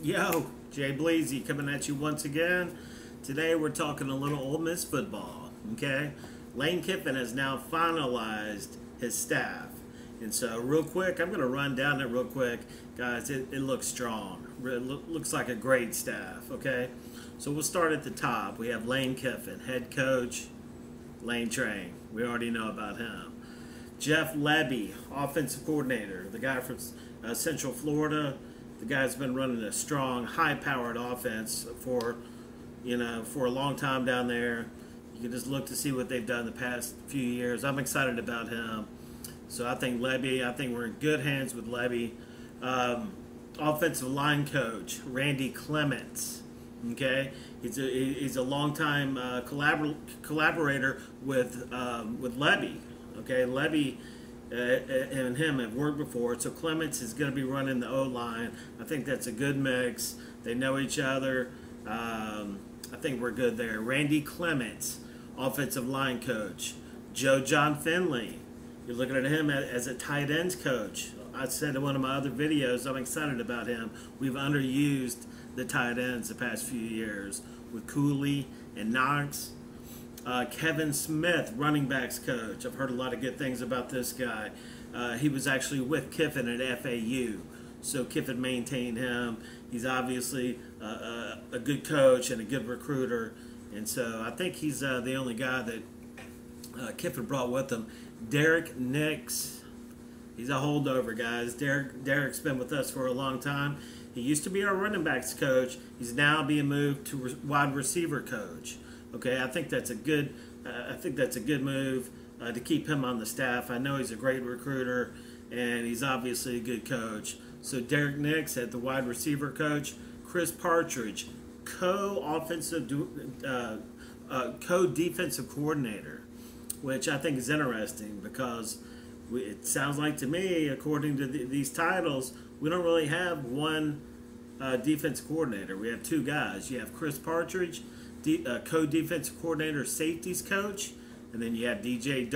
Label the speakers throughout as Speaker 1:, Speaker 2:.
Speaker 1: Yo, Jay Bleezy coming at you once again. Today we're talking a little Ole Miss football, okay? Lane Kiffin has now finalized his staff. And so real quick, I'm going to run down it real quick. Guys, it looks strong. It looks like a great staff, okay? So we'll start at the top. We have Lane Kiffin, head coach, Lane Train. We already know about him. Jeff Lebby, offensive coordinator, the guy from Central Florida. The guy's been running a strong, high-powered offense for a long time down there. You can just look to see what they've done the past few years. I'm excited about him. So I think we're in good hands with Lebby. Offensive line coach, Randy Clements. Okay, he's a longtime collaborator with Lebby. Okay, Lebby and him have worked before, so Clements is going to be running the O-line. I think that's a good mix. They know each other. I think we're good there. Randy Clements, offensive line coach. John Finley, you're looking at him as a tight ends coach. I said in one of my other videos, I'm excited about him. We've underused the tight ends the past few years with Cooley and Knox. Kevin Smith, running backs coach. I've heard a lot of good things about this guy. He was actually with Kiffin at FAU, so Kiffin maintained him. He's obviously a good coach and a good recruiter, and so I think he's the only guy that Kiffin brought with him. Derek Nix, he's a holdover, guys. Derek's been with us for a long time. He used to be our running backs coach. He's now being moved to wide receiver coach. Okay, I think that's a good move to keep him on the staff. I know he's a great recruiter, and he's obviously a good coach. So Derek Nix at the wide receiver coach, Chris Partridge, co-defensive coordinator, which I think is interesting because it sounds like to me, according to these titles, we don't really have one defensive coordinator. We have two guys. You have Chris Partridge, co-defensive coordinator, safeties coach, and then you have DJ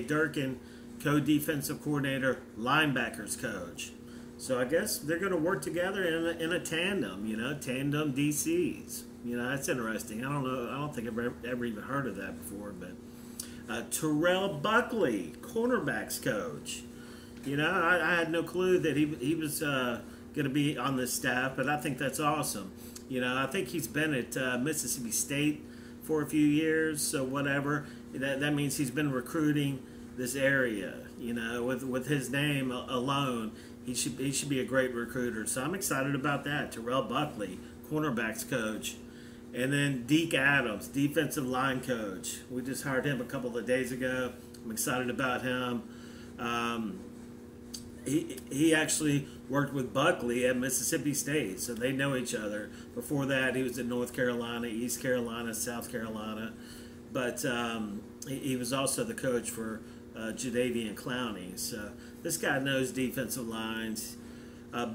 Speaker 1: Durkin, co-defensive coordinator, linebackers coach. So I guess they're going to work together in a tandem, tandem DCs. That's interesting. I don't know. I don't think I've ever even heard of that before. But Terrell Buckley, cornerbacks coach. I had no clue that he was going to be on this staff, but I think that's awesome. I think he's been at Mississippi State for a few years, so whatever. That means he's been recruiting this area. With his name alone, he should be a great recruiter. So I'm excited about that. Terrell Buckley, cornerbacks coach, and then Deke Adams, defensive line coach. We just hired him a couple of days ago. I'm excited about him. He actually worked with Buckley at Mississippi State, so they know each other. Before that, he was in North Carolina, East Carolina, South Carolina. But he was also the coach for Jadeveon Clowney. So this guy knows defensive lines.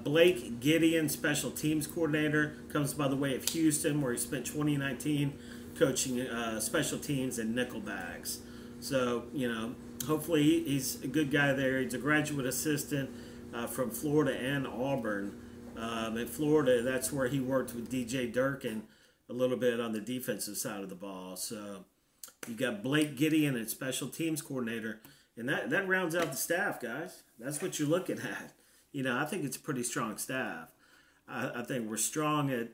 Speaker 1: Blake Gideon, special teams coordinator, comes by the way of Houston, where he spent 2019 coaching special teams and nickelbacks. So, hopefully he's a good guy there. He's a graduate assistant from Florida and Auburn. At Florida, that's where he worked with DJ Durkin a little bit on the defensive side of the ball. So you got Blake Gideon as special teams coordinator, and that rounds out the staff, guys. That's what you're looking at. I think it's a pretty strong staff. I think we're strong at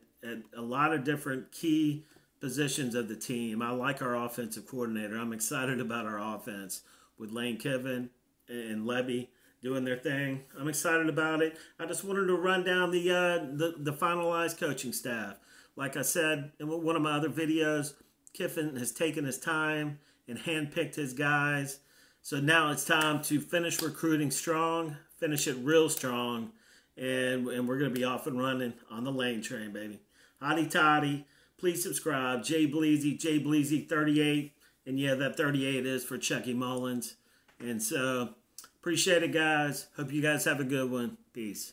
Speaker 1: a lot of different key positions of the team. I like our offensive coordinator. I'm excited about our offense with Lane Kiffin and Lebby doing their thing. I'm excited about it. I just wanted to run down the finalized coaching staff. Like I said in one of my other videos, Kiffin has taken his time and handpicked his guys. So now it's time to finish recruiting strong, finish it real strong, and we're going to be off and running on the Lane Train, baby. Hotty toddy. Please subscribe. Jay Bleezy 38. And yeah, that 38 is for Chucky Mullins. And so, appreciate it, guys. Hope you guys have a good one. Peace.